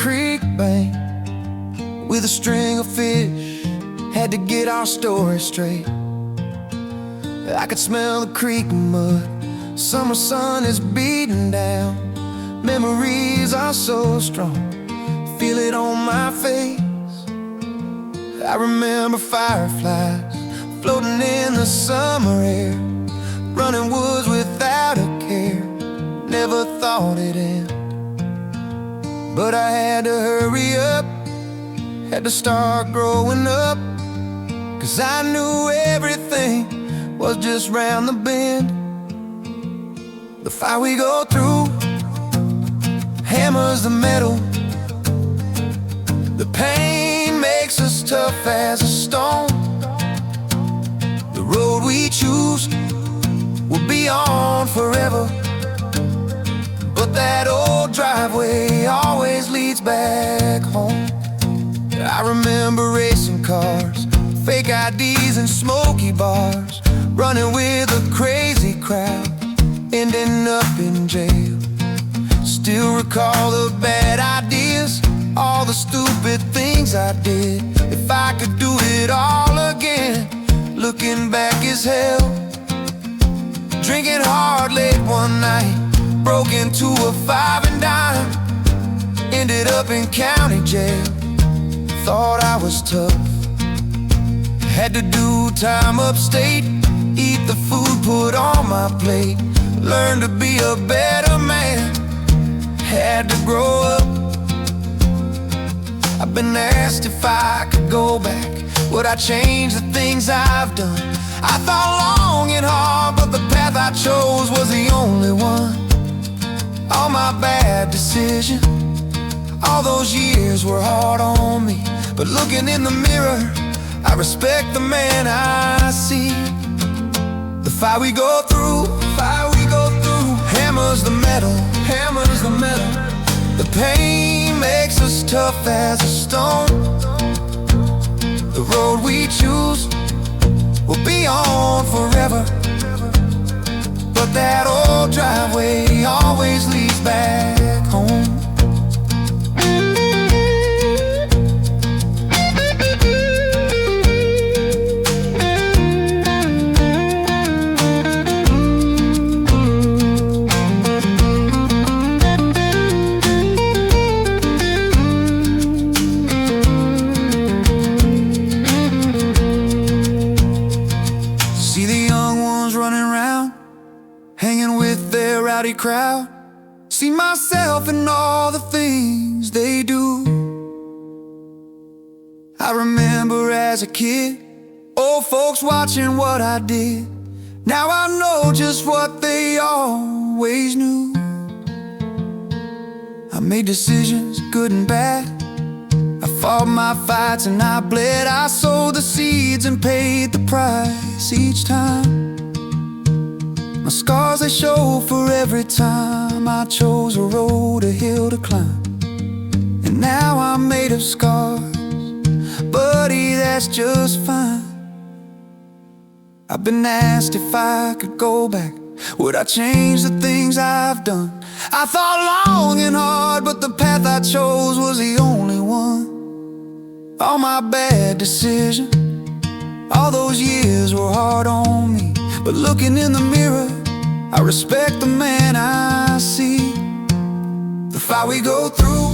creek bank with a string of fish. Had to get our story straight. I could smell the creek mud. Summer sun is beating down. Memories are so strong, feel it on my face. I remember fireflies floating in the summer air, running woods without a care. Never thought it'd end, but I had to hurry up, had to start growing up, 'cause I knew everything was just round the bend. The fire we go through hammers the metal. The pain makes us tough as a stone. The road we choose will be on forever, but that old driveway always leads back home. I remember racing cars, fake IDs and smoky bars, running with a crazy crowd, ending up in jail. Still recall the bad ideas, all the stupid things I did. If I could do it all again, looking back is hell. Drinking hard late one night, broke into a 5 and dime, ended up in county jail. Thought I was tough, had to do time upstate, eat the food put on my plate, learn to be a better man, had to grow up. I've been asked if I could go back, would I change the things I've done? I thought long and hard, but the path I chose was the only one. All my bad decisions, all those years were hard on me, but looking in the mirror, I respect the man I see. The fire we go through, hammers the metal, hammers the metal. The pain makes us tough as a stone. The road we choose will be on forever, but that old driveway always leads back home. Hanging with their rowdy crowd, see myself in all the things they do. I remember as a kid, old folks watching what I did. Now I know just what they always knew. I made decisions, good and bad. I fought my fights and I bled. I sowed the seeds and paid the price each time. My scars, they show for every time I chose a road, a hill to climb. And now I'm made of scars, buddy, that's just fine. I've been asked if I could go back, would I change the things I've done? I thought long and hard, but the path I chose was the only one. All my bad decisions, all those years were hard on me, but looking in the mirror, I respect the man I see. The fire we go through